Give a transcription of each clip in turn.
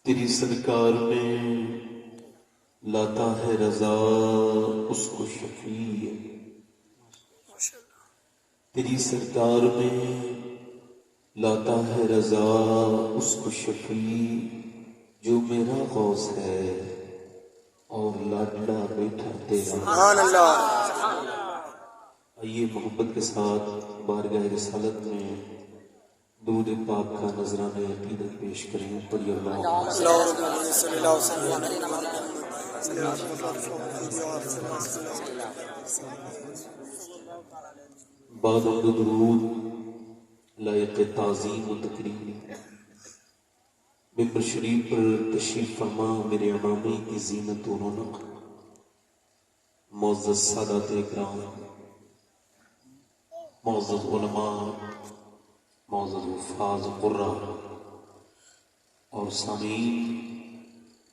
تیری سرکار میں لاتا ہے رضا اس کو شفیع، تیری سرکار میں لاتا ہے رضا اس کو شفیع، جو میرا غوث ہے اور لاڈلا بیٹا تیرا۔ سبحان اللہ۔ آئیے محبت کے ساتھ بارگاہ رسالت میں درود پاک کا نذرانہ عقیدت پیش کریں۔ پڑھی اللہ صلی اللہ علیہ وسلم۔ بعد حمد و درود لائق تعظیم و تکریم ممبر شریف پر تشریف فرما میرے امامی کی زینت و رونق، معزز سادات اکرام، معزز علماء، معزز حفاظ قرہ اور سامعین،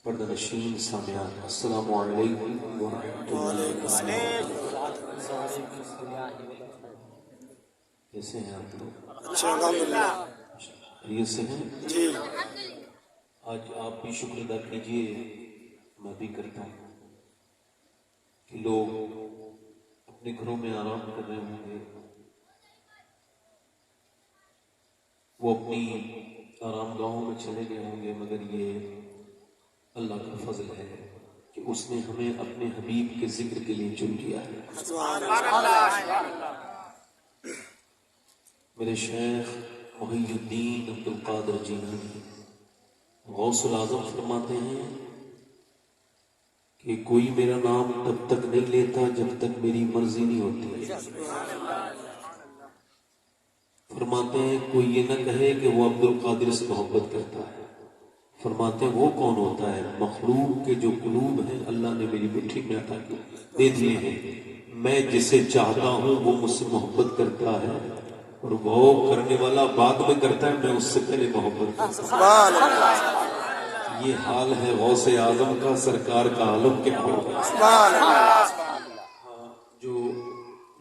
پردہ نشین سامعات، السلام علیکم ورحمۃ اللہ وبرکاتہ۔ کیسے ہیں آپ لوگ؟ اچھا الحمدللہ۔ خیریت سے ہیں؟ جی آج آپ بھی شکر ادا کیجیے، میں بھی کرتا ہوں کہ لوگ اپنے گھروں میں آرام کر رہے ہوں گے، وہ اپنی آرام گاہوں میں چلے گئے ہوں گے، مگر یہ اللہ کا فضل ہے کہ اس نے ہمیں اپنے حبیب کے ذکر کے لیے چن لیا ہے۔ میرے شیخ محی الدین عبدالقادر جیلانی غوث العظم فرماتے ہیں کہ کوئی میرا نام تب تک نہیں لیتا جب تک میری مرضی نہیں ہوتی۔ فرماتے ہیں کوئی یہ نہ کہے کہ وہ عبدالقادر سے محبت کرتا ہے، فرماتے ہیں وہ کون ہوتا ہے؟ مخلوق کے جو قلوب ہیں اللہ نے میری مٹھی میں عطا دے دیے ہیں، میں جسے چاہتا ہوں وہ مجھ سے محبت کرتا ہے، اور وہ کرنے والا بعد میں کرتا ہے، میں اس سے پہلے محبت کرتا ہوں۔ یہ حال ہے غوث اعظم کا، سرکار کا عالم کیا ہوگا۔ جو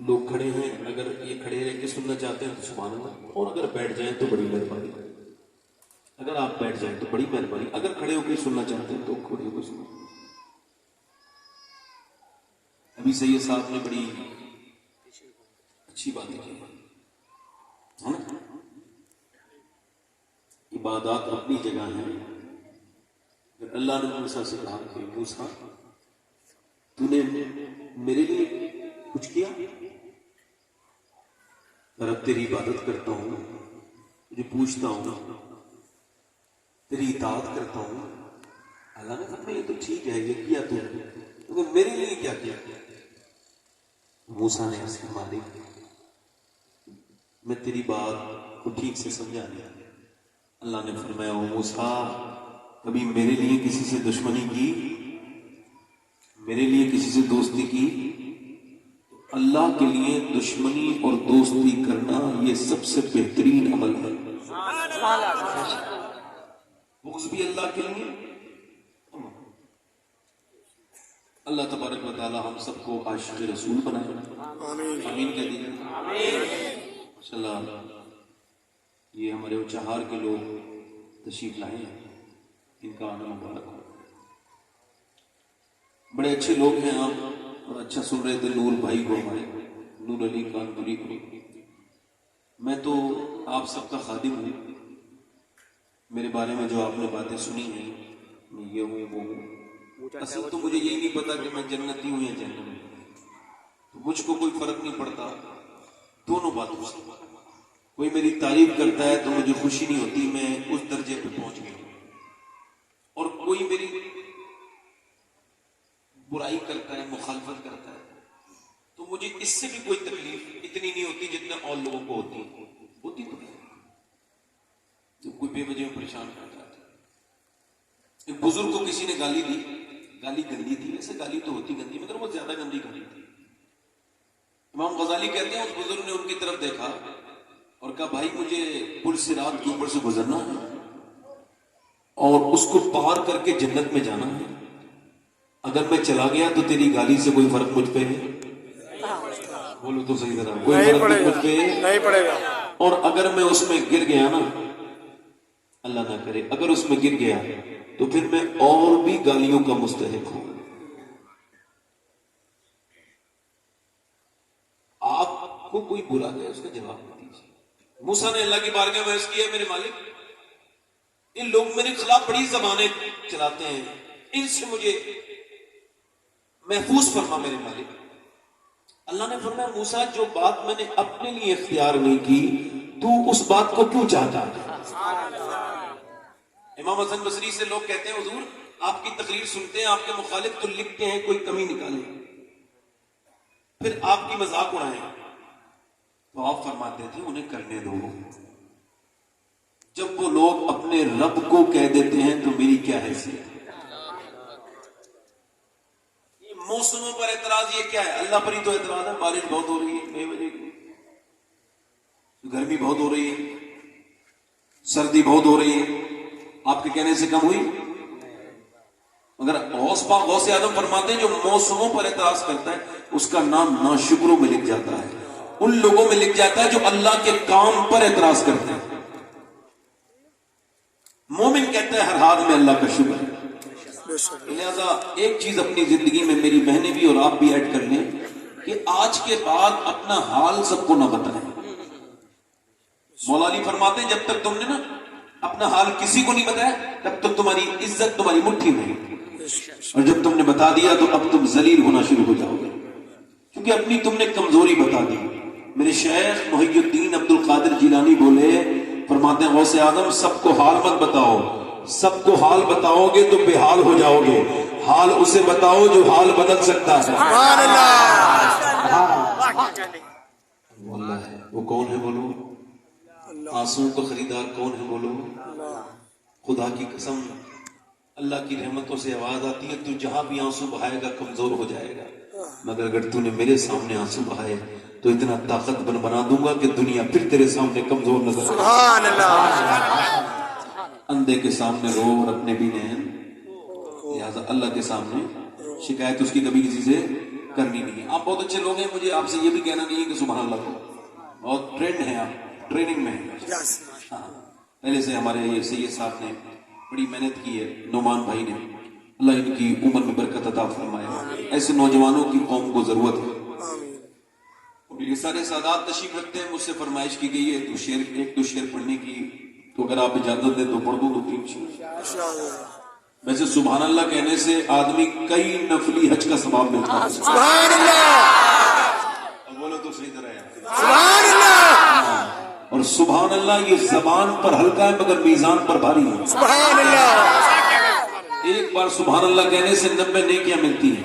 لوگ کھڑے ہیں اگر یہ کھڑے رہ کے سننا چاہتے ہیں تو سبحان اللہ، اور اگر بیٹھ جائیں تو بڑی مہربانی، اگر آپ بیٹھ جائیں تو بڑی مہربانی، اگر کھڑے ہو کے سننا چاہتے ہیں تو کھڑے ہو کے سنیں۔ ابھی سید صاحب نے بڑی اچھی باتیں کی، عبادات اپنی جگہ ہیں۔ اللہ نے موسیٰ سے کہا کہ موسیٰ تو نے میرے لیے کچھ کیا؟ رب تیری عبادت کرتا ہوں، تجھے پوچھتا ہوں، تیری اطاعت کرتا ہوں، اللہ نے کہا یہ تو ٹھیک ہے، یہ کیا تو نے، لیکن میرے لیے کیا کیا؟ موسیٰ نے اس کے مالک میں تیری بات کو ٹھیک سے سمجھا دیا۔ اللہ نے فرمایا او موسیٰ کبھی میرے لیے کسی سے دشمنی کی، میرے لیے کسی سے دوستی کی؟ اللہ کے لیے دشمنی اور دوستی کرنا یہ سب سے بہترین عمل ہے۔ بغض بھی اللہ کے لیے۔ اللہ تبارک و تعالی ہم سب کو عاشق رسول بنائے، آمین کہہ دیجیے۔ ماشاءاللہ یہ ہمارے اچہار کے لوگ تشریف لائے ہیں، ان کا آنا مبارک ہو۔ بڑے اچھے لوگ ہیں آپ، اور اچھا سن رہے تھے نور بھائی کو، ہمارے نور علی کانپوری کو۔ میں تو آپ سب کا خادم ہوں، میرے بارے میں جو آپ نے باتیں سنی ہیں میں یہ ہوں وہ ہوں، اصل تو مجھے یہی نہیں پتا کہ میں جنتی ہوں یا جہنمی ہوں، مجھ کو کوئی فرق نہیں پڑتا دونوں باتوں سے۔ کوئی میری تعریف کرتا ہے تو مجھے خوشی نہیں ہوتی، میں اس درجے پہ پہنچ گیا، اور کوئی میری برائی کرتا ہے، مخالفت کرتا ہے، تو مجھے اس سے بھی کوئی تکلیف اتنی نہیں ہوتی جتنا اور لوگوں کو ہوتی تو تو کوئی بے وجہ پریشان کر جاتا ہے۔ ایک بزرگ کو کسی نے گالی دی، گالی گندی تھی، ایسے گالی تو ہوتی گندی مگر وہ زیادہ گندی گالی تھی۔ امام غزالی کہتے ہیں اس بزرگ نے ان کی طرف دیکھا اور کہا بھائی مجھے پل صراط کے اوپر سے گزرنا ہے اور اس کو پار کر کے جنت میں جانا ہے، اگر میں چلا گیا تو تیری گالی سے کوئی فرق مجھ پہ ہے؟ بولو تو صحیح طرح، کوئی فرق مجھ پہ نہیں پڑے گا، اور اگر میں اس میں گر گیا نا، اللہ نہ کرے اگر اس میں گر گیا تو پھر میں اور بھی گالیوں کا مستحق ہوں. آپ کو کوئی برا ہے اس کا جواب نہیں دیجیے. موسیٰ نے اللہ کی بارگاہ میں عرض کیا میرے مالک ان لوگ میرے خلاف بڑی زبانیں چلاتے ہیں, ان سے مجھے محفوظ فرما میرے مالک. اللہ نے فرمایا موسیٰ جو بات میں نے اپنے لیے اختیار نہیں کی تو اس بات کو کیوں چاہتا ہے؟ امام حسن بصری سے لوگ کہتے ہیں حضور آپ کی تقریر سنتے ہیں آپ کے مخالف تو لکھتے ہیں کوئی کمی نکالیں پھر آپ کی مذاق اڑائیں, تو آپ فرماتے تھے انہیں کرنے دو. جب وہ لوگ اپنے رب کو کہہ دیتے ہیں تو میری کیا حیثیت ہے؟ یہ موسموں پر اعتراض یہ کیا ہے؟ اللہ پر ہی تو اعتراض ہے. بارش بہت ہو رہی ہے بے وجہ کی, گرمی بہت ہو رہی ہے, سردی بہت ہو رہی ہے, آپ کے کہنے سے کم ہوئی؟ مگر غوث پاک غوث اعظم فرماتے ہیں جو موسموں پر اعتراض کرتا ہے اس کا نام ناشکروں میں لکھ جاتا ہے, ان لوگوں میں لکھ جاتا ہے جو اللہ کے کام پر اعتراض کرتے ہیں. مومن کہتا ہے ہر حال میں اللہ کا شکر ہے. لہذا ایک چیز اپنی زندگی میں میری بہنیں بھی اور آپ بھی ایڈ کر لیں کہ آج کے بعد اپنا حال سب کو نہ بتائیں. مولا علی فرماتے ہیں جب تک تم نے نا اپنا حال کسی کو نہیں بتایا تب تک تمہاری عزت تمہاری مٹھی میں, اور جب تم نے بتا دیا تو اب تم ذلیل ہونا شروع ہو جاؤ گے کیونکہ اپنی تم نے کمزوری بتا دی. میرے شیخ محی الدین عبد القادر جیلانی بولے فرماتے ہیں غوث اعظم سب کو حال مت بتاؤ, سب کو حال بتاؤ گے تو بے حال ہو جاؤ گے, حال اسے بتاؤ جو حال بدل سکتا ہے. سبحان اللہ ہے وہ کون ہے بولو؟ آنسوں کا خریدار کون ہے بولو؟ خدا کی قسم اللہ کی رحمتوں سے آواز آتی ہے تو جہاں بھی آنسو بہائے گا کمزور ہو جائے گا, مگر اگر تو نے میرے سامنے آنسو بہائے تو اتنا طاقت بنا دوں گا کہ دنیا پھر تیرے سامنے کمزور نظر آئے. سبحان اللہ. اندھے کے سامنے رو اور اپنے بھی نین, لہذا اللہ کے سامنے شکایت اس کی کبھی کسی سے کرنی نہیں ہے. آپ بہت اچھے لوگ ہیں, مجھے آپ سے یہ بھی کہنا نہیں ہے کہ سبحان اللہ کو بہت ٹرینڈ ہیں, آپ ٹریننگ میں ہیں. ہاں پہلے سے ہمارے یہ سید صاحب نے بڑی محنت کی ہے, نعمان بھائی نے, اللہ ان کی عمر میں برکت عطا فرمائے. ایسے نوجوانوں کی قوم کو ضرورت ہے. یہ سارے سادات تشریف رکھتے ہیں, مجھ سے فرمائش کی گئی ہے ایک دو شعر پڑھنے کی, تو اگر آپ اجازت دیں تو پڑھ دوں 2-3 شعر. ویسے سبحان اللہ کہنے سے آدمی کئی نفلی حج کا ثواب ملتا ہے. سبحان اللہ. بولو تو صحیح طرح ہے. سبحان اللہ. اور سبحان اللہ یہ زبان پر ہلکا ہے مگر میزان پر بھاری ہے. سبحان اللہ. ایک بار سبحان اللہ کہنے سے 90 نیکیاں ملتی ہیں,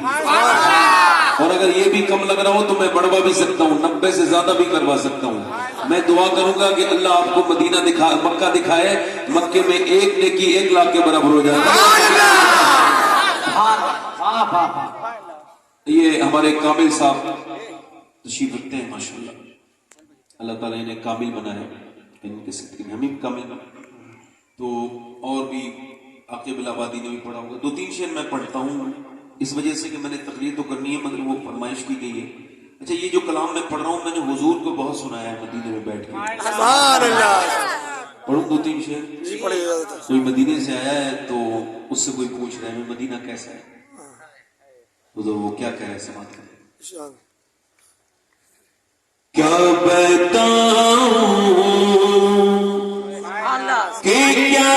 اور اگر یہ بھی کم لگ رہا ہو تو میں بڑھوا بھی سکتا ہوں, 90 سے زیادہ بھی کروا سکتا ہوں. میں دعا کروں گا کہ اللہ آپ کو مدینہ مکہ دکھائے, مکے میں ایک نیکی 1 لاکھ کے برابر ہو جائے. یہ ہمارے کامل صاحب تشریف رکھتے ہیں ماشاءاللہ, اللہ تعالیٰ انہیں کامل بنائے, ان کے صدقے میں ہم بھی کامل بنائے. تو اور بھی عاقب الآبادی نے بھی پڑھا ہوگا. 2-3 شعر میں پڑھتا ہوں اس وجہ سے کہ میں نے تقریر تو کرنی ہے مگر وہ فرمائش کی گئی ہے. اچھا یہ جو کلام میں پڑھ رہا ہوں میں نے حضور کو بہت سنایا ہے مدینے میں بیٹھ کے. سبحان اللہ. پڑھوں 2-3 شعر؟ جی پڑھیے. کوئی مدینے سے آیا ہے تو اس سے کوئی پوچھ رہا ہے مدینہ کیسا ہے, تو وہ کیا کہہ رہے ہیں سماعت کریں. کیا بتاؤں کہ کیا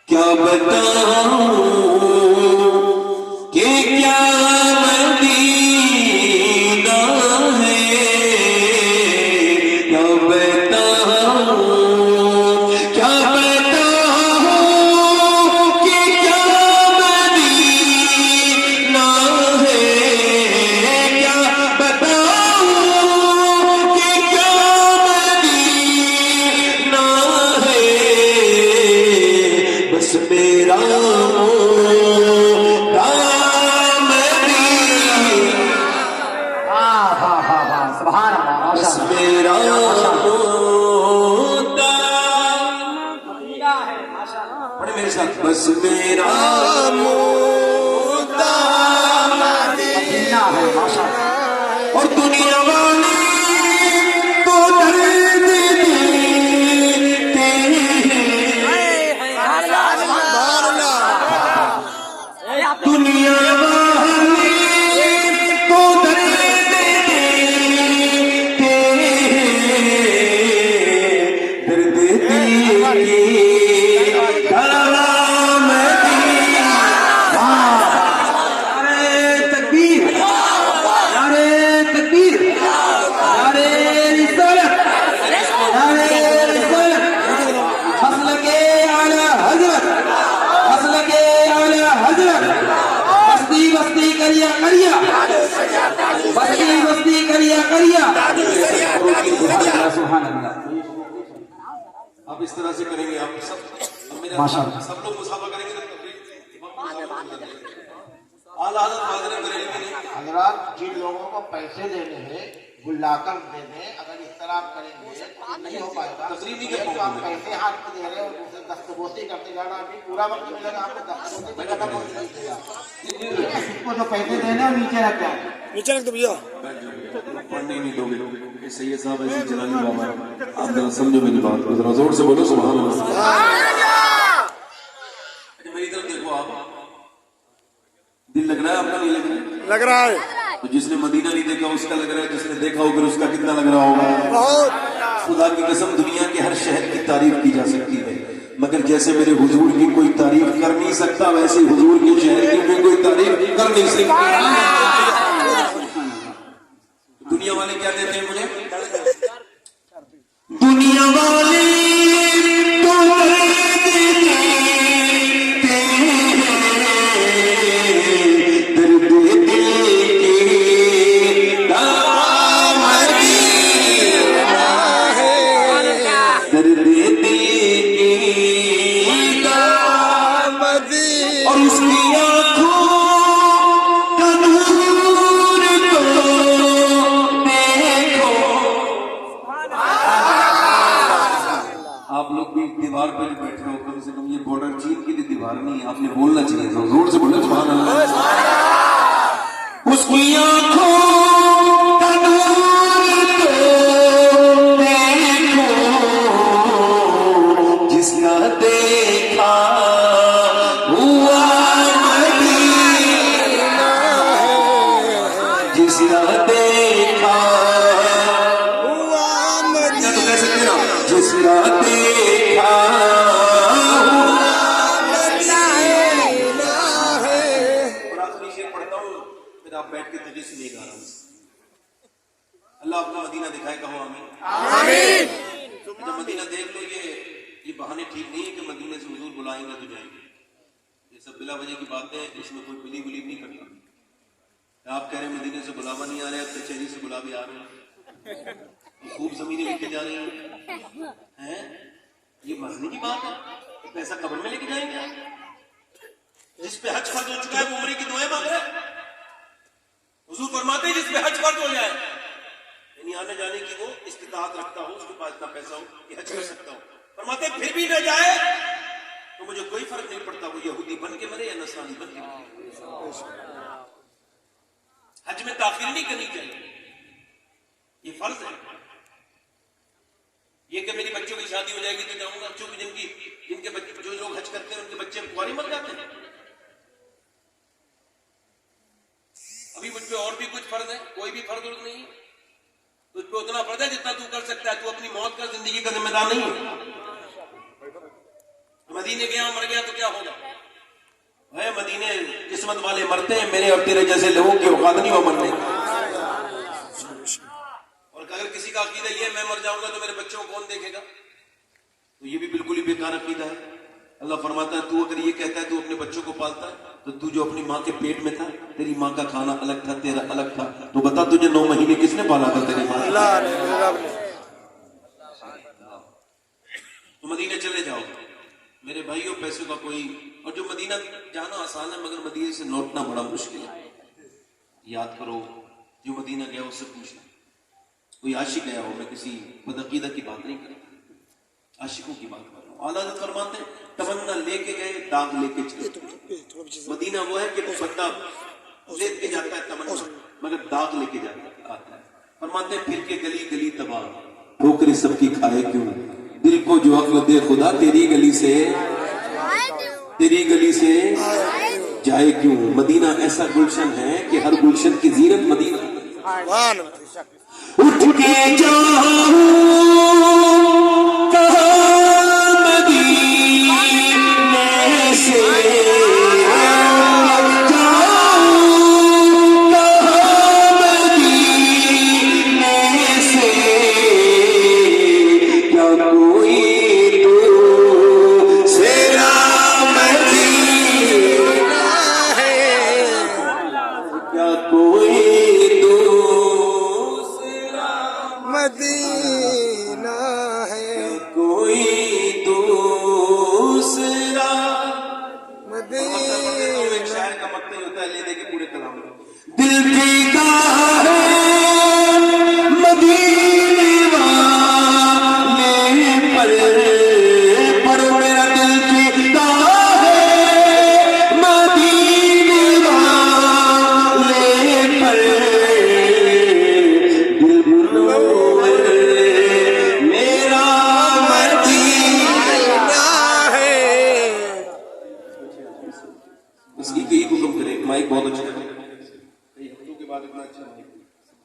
کیا بتاؤں کہ کیا مدینہ ہے, کیا بتاؤں کیا بتاؤں کہ کیا مدینہ ہے, کیا بتاؤں کہ کیا مدینہ ہے. بس میرا بس میرا پڑھے میرے ساتھ, بس میرا مدینہ ہے. آپ اس طرح سے کریں گے، آپ سب ماشاءاللہ۔ سب لوگ مسافہ کریں گے تو اعلیٰ حضرت حاضر بریلوی نے حضرات جن لوگوں کو پیسے دینے ہیں وہ لا کر دے دیں، اگر اس طرح آپ کریں گے تو نہیں ہو پائے گا۔ تقریر نہیں کر ایک تو پاؤں آپ پیسے ہاتھ میں دے رہے ہیں اور دوسرے دستبوسی کرتے جانا، ابھی پورا وقت ملے گا آپ کو دستبوسی پہ کرنا پڑے گا۔ اس کو جو پیسے دینے ہیں نیچے رکھ جائیں۔ نیچے رکھ دو بھیا۔ پڑھنے نہیں دو گے سید صاحب ایسی جلالی بابا، آپ ذرا سمجھو میری بات کو، ذرا زور سے بولو سبحان اللہ۔ میری طرف دیکھو، آپ دل لگ رہا ہے آپ کا، نہیں لگ رہا ہے؟ لگ رہا ہے تو جس نے مدینہ نہیں دیکھا اس کا لگ رہا ہے، جس نے دیکھا ہوگا اس کا کتنا لگ رہا ہوگا؟ بہت۔ خدا کی قسم دنیا کے ہر شہر کی تعریف کی جا سکتی ہے، مگر جیسے میرے حضور کی کوئی تعریف کر نہیں سکتا ویسے حضور کے شہر کی بھی کوئی تعریف کر نہیں سکتا۔ دنیا والے کیا دیتے ہیں مجھے؟ دنیا والے اور اس کی آنکھوں کا نور کو دیکھو۔ آپ لوگ بھی دیوار پہ جو بیٹھے ہو، کم سے کم یہ بارڈر چین کی بھی دیوار نہیں ہے، آپ نے بولنا چاہیے تھا، زور سے بولے سبحان اللہ۔ اس کی آنکھوں کا نور کو دیکھو، جس کا دیکھا ہوا مدینہ ہے، جس کا دیکھا ہوا مدینہ تو کہہ سکتے نا، جس کا دیکھا اور آخری شعر پڑھتا ہوں، پھر آپ بیٹھ کے تجھے سنے گا آرام سے۔ اللہ اپنا مدینہ دکھائے، کہو آمین۔ آمین۔ جب مدینہ دیکھ لو، یہ بہانے ٹھیک نہیں ہے کہ مدینے سے حضور بلائیں گے تو جائیں گے، یہ سب بلا وجہ کی باتیں ہیں، اس میں کوئی بلیو نہیں کرتا۔ آپ کہہ رہے ہیں مدینے سے بلاوا نہیں آ رہے، اب کچہری سے بلاوے آ رہے ہیں، خوب زمینیں لے کے جا رہی ہیں، یہ مرنے کی بات ہے؟ پیسہ قبر میں لے کے جائیں گے؟ جس پہ حج فرض ہو چکا ہے وہ عمرے کی دعائیں مانگ رہے ہیں۔ حضور فرماتے ہیں جس پہ حج فرض ہو جائے، یعنی آنے جانے کی وہ استطاعت رکھتا ہو، اس کے پاس اتنا پیسہ ہو کہ حج کر سکتا ہو، فرماتے ہیں پھر بھی نہ جائے تو مجھے کوئی فرق نہیں پڑتا وہ یہودی بن کے مرے یا نصرانی بن کے مرے، حج میں تاخیر نہیں کرنی چاہیے، یہ فرض ہے۔ یہ کہ میری بچوں کی شادی ہو جائے گی تو جاؤں گا، چونکہ جن کے بچے جو لوگ حج کرتے ہیں ان کے بچے کنواری مر جاتے ہیں۔ ابھی مجھ پہ اور بھی کچھ فرض ہے، کوئی بھی فرض نہیں ہے، تجھ پہ اتنا فرض ہے جتنا تو کر سکتا ہے، تو اپنی موت کا زندگی کا ذمہ دار نہیں ہے۔ مدینے گیا مر گیا تو کیا ہوگا؟ ہے مدینے قسمت والے مرتے ہیں، میرے اور تیرے جیسے لوگوں کی اوقات نہیں ہو مرنے کی۔ اور اگر کسی کا عقیدہ یہ ہے میں مر جاؤں گا تو میرے بچوں کو کون دیکھے گا، تو یہ بھی بالکل ہی بیکار عقیدہ ہے۔ اللہ فرماتا ہے تو اگر یہ کہتا ہے تو اپنے بچوں کو پالتا ہے، تو تو جو اپنی ماں کے پیٹ میں تھا، تیری ماں کا کھانا الگ تھا، تیرا الگ تھا، تو بتا تجھے 9 مہینے کس نے پالا تھا تیری ماں؟ تو مدینے چلے جاؤ میرے بھائیوں، پیسوں کا کوئی، اور جو مدینہ جانا آسان ہے مگر مدینے سے لوٹنا بڑا مشکل ہے۔ یاد کرو جو مدینہ گیا اس سے پوچھنا، کوئی عاشق گیا ہو، میں کسی بدعقیدہ کی بات نہیں کرتا، عاشقوں کی بات کر رہا ہوں۔ اعلیٰ حضرت فرماتے ہیں تمنا لے کے گئے داغ لے کے چلے۔ مدینہ وہ ہے کہ بندہ لے کے جاتا ہے تمنا مگر داغ لے کے آتا ہے۔ فرماتے ہیں پھر کے گلی گلی تباہ، ٹھوکریں سب کی کھائے کیوں، دل کو جو عقل دے خدا تیری گلی سے جائے کیوں۔ مدینہ ایسا گلشن ہے کہ ہر گلشن کی زینت مدینہ۔ اٹھ کے جاؤں کہاں مدینے سے،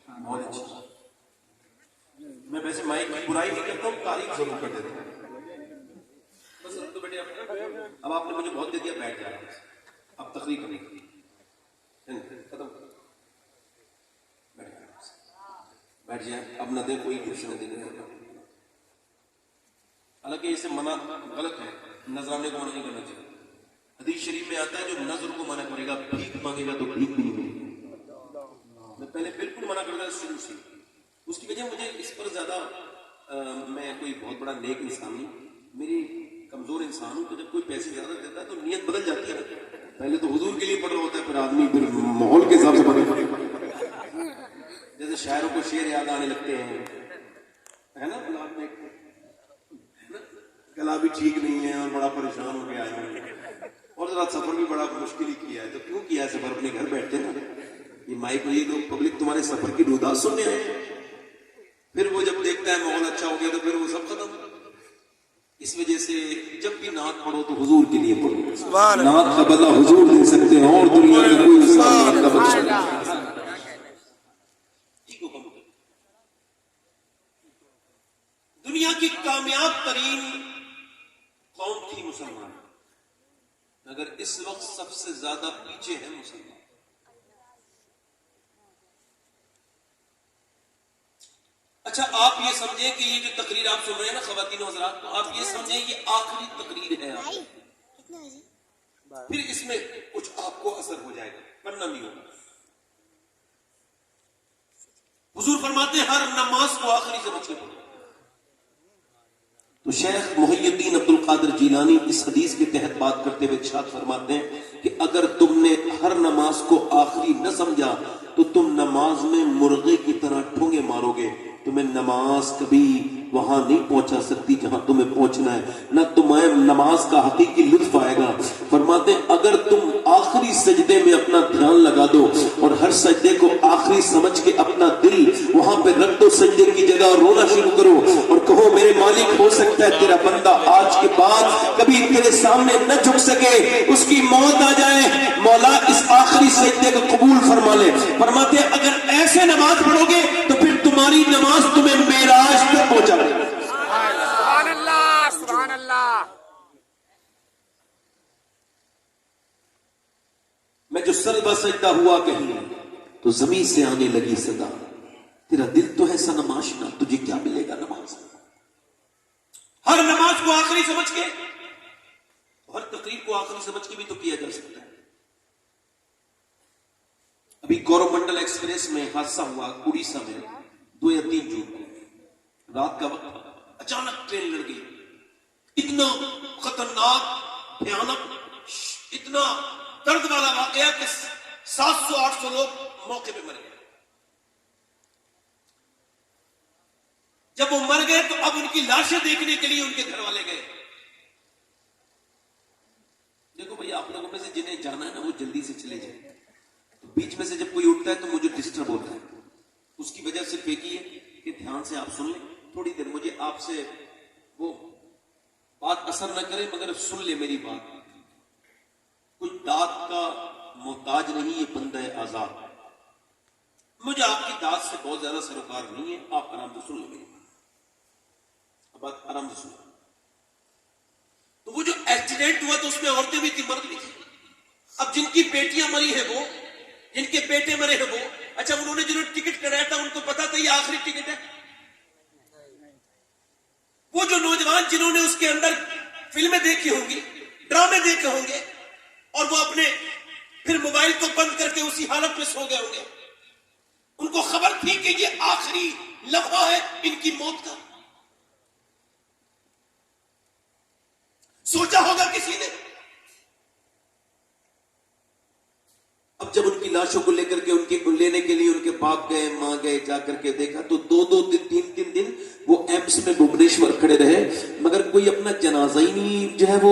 بہت اچھی. میں ویسے مائک کی برائی نہیں کرتا ہوں, تعریف ضرور کر دیتا ہوں. بس اب تو بیٹے اب آپ نے مجھے بہت دے دیا, بیٹھ جا رہا ہوں, اب تقریر کرنے کی ختم کر, بیٹھ جائیں. اب نہ دے کوئی کچھ نہ دے. حالانکہ اسے منع غلط ہے, نذرانے کو منع نہیں کرنا چاہیے. حدیث شریف میں آتا ہے جو نذر کو منع کرے گا بھیک مانگے گا تو بھیک بھی نہیں ملے گی. میں پہلے بالکل منع کرتا تھا شروع سے. اس کی وجہ مجھے اس پر زیادہ میں کوئی بہت بڑا نیک انسان نہیں, میری کمزور انسان ہوں. تو جب کوئی پیسے زیادہ دیتا ہے تو نیت بدل جاتی ہے. پہلے تو حضور کے لیے پڑھ رہا ہوتا ہے, پھر آدمی پھر ماحول کے حساب سے پڑھے. جیسے شاعروں کو شعر یاد آنے لگتے ہیں, ہے نا, بلاد میں گلا بھی ٹھیک نہیں ہے اور بڑا پریشان ہو کے آیا ہے, اور ذرا سفر بھی بڑا مشکل ہی کیا ہے. تو کیوں کیا ہے سفر؟ اپنے گھر بیٹھتے نا, یہ مائک ہوئی تو پبلک تمہارے سفر کی رودات سننے آئے. پھر وہ جب دیکھتا ہے ماحول اچھا ہو گیا تو پھر وہ سب ختم. اس وجہ سے جب بھی نعت پڑھو تو حضور کے لیے پڑھو. نعت کا بدلہ حضور دے سکتے ہیں اور دنیا میں کوئی اس کا نعت کا بدلہ نہیں. دنیا کی کامیاب ترین قوم تھی مسلمان, مگر اس وقت سب سے زیادہ پیچھے ہیں مسلمان. اچھا آپ یہ سمجھیں کہ یہ جو تقریر آپ سن رہے ہیں نا خواتین و حضرات, تو آپ یہ سمجھیں یہ آخری تقریر ہے آپ, پھر اس میں کچھ آپ کو اثر ہو جائے گا, پڑھنا نہیں ہوگا. حضور فرماتے ہیں ہر نماز کو آخری سمجھ کے پڑھو. تو شیخ محی الدین عبد القادر جیلانی اس حدیث کے تحت بات کرتے ہوئے ارشاد فرماتے ہیں کہ اگر تم نے ہر نماز کو آخری نہ سمجھا تو تم نماز میں مرغے کی طرح ٹھونگے مارو گے. تمہیں نماز کبھی وہاں نہیں پہنچا سکتی جہاں تمہیں پہنچنا ہے, نہ تمہیں نماز کا حقیقی لطف آئے گا. فرماتے ہیں اگر تم آخری سجدے میں اپنا دھیان لگا دو اور ہر سجدے کو آخری سمجھ کے اپنا دل وہاں پہ رکھ دو سجدے کی جگہ, رونا شروع کرو اور کہو میرے مالک ہو سکتا ہے تیرا بندہ آج کے بعد کبھی تیرے سامنے نہ جھک سکے, اس کی موت آ جائے, مولا اس آخری سجدے کو قبول فرما لے. فرماتے ہیں اگر ایسے نماز پڑھو گے تو پھر تمہاری نماز تمہیں معراج تک پہنچا دے. سبحان اللہ, سبحان اللہ. میں جو سلبہ سجدہ ہوا کہیں تو زمین سے آنے لگی صدا, تیرا دل تو ہے سنم آشنا, تجھے کیا ملے گا نماز. ہر نماز کو آخری سمجھ کے, ہر تقریر کو آخری سمجھ کے بھی تو کیا جا سکتا ہے. ابھی گورو منڈل ایکسپریس میں حادثہ ہوا اڑیسہ میں 2 یا 3 جون کو, رات کا وقت, اچانک ٹرین لڑ گئی. اتنا خطرناک, بھیانک, اتنا درد والا واقعہ کہ 700-800 لوگ موقع پہ مر گئے. جب وہ مر گئے تو اب ان کی لاشیں دیکھنے کے لیے ان کے گھر والے گئے. دیکھو بھائی آپ لوگوں میں سے جنہیں جانا ہے نا وہ جلدی سے چلے جائیں. تو بیچ میں سے جب کوئی اٹھتا ہے تو مجھے ڈسٹرب ہوتا ہے. اس کی وجہ صرف ایک ہی ہے کہ دھیان سے آپ سن لیں تھوڑی دیر. مجھے آپ سے وہ بات اثر نہ کرے مگر سن لے میری بات. کوئی داد کا محتاج نہیں, یہ بندہ ہے آزاد. مجھے آپ کی داد سے بہت زیادہ سروکار نہیں ہے, آپ آرام سے سن لیں میری بات. اب بات آرام سے سن. تو وہ جو ایکسیڈنٹ ہوا تو اس میں عورتیں بھی تھی, مرد بھی تھی. اب جن کی بیٹیاں مری ہیں وہ, جن کے بیٹے مرے ہیں وہ, اچھا انہوں نے جنہوں نے ٹکٹ کرایا تھا ان کو پتا تھا یہ آخری ٹکٹ ہے. وہ جو نوجوان جنہوں نے اس کے اندر فلمیں دیکھی ہوں گی, ڈرامے دیکھے ہوں گے, اور وہ اپنے پھر موبائل کو بند کر کے اسی حالت میں سو گئے ہوں گے, ان کو خبر تھی کہ یہ آخری لمحہ ہے ان کی موت کا. سوچا ہوگا کسی نے. اب جب ان کی لاشوں کو لے کر کے ان کے لینے کے لیے ان کے باپ گئے, ماں گئے, جا کر کے دیکھا تو 2-2 3 دن وہ ایمس میں بھوبنیشور کھڑے رہے, مگر کوئی اپنا جنازہ ہی نہیں جو ہے وہ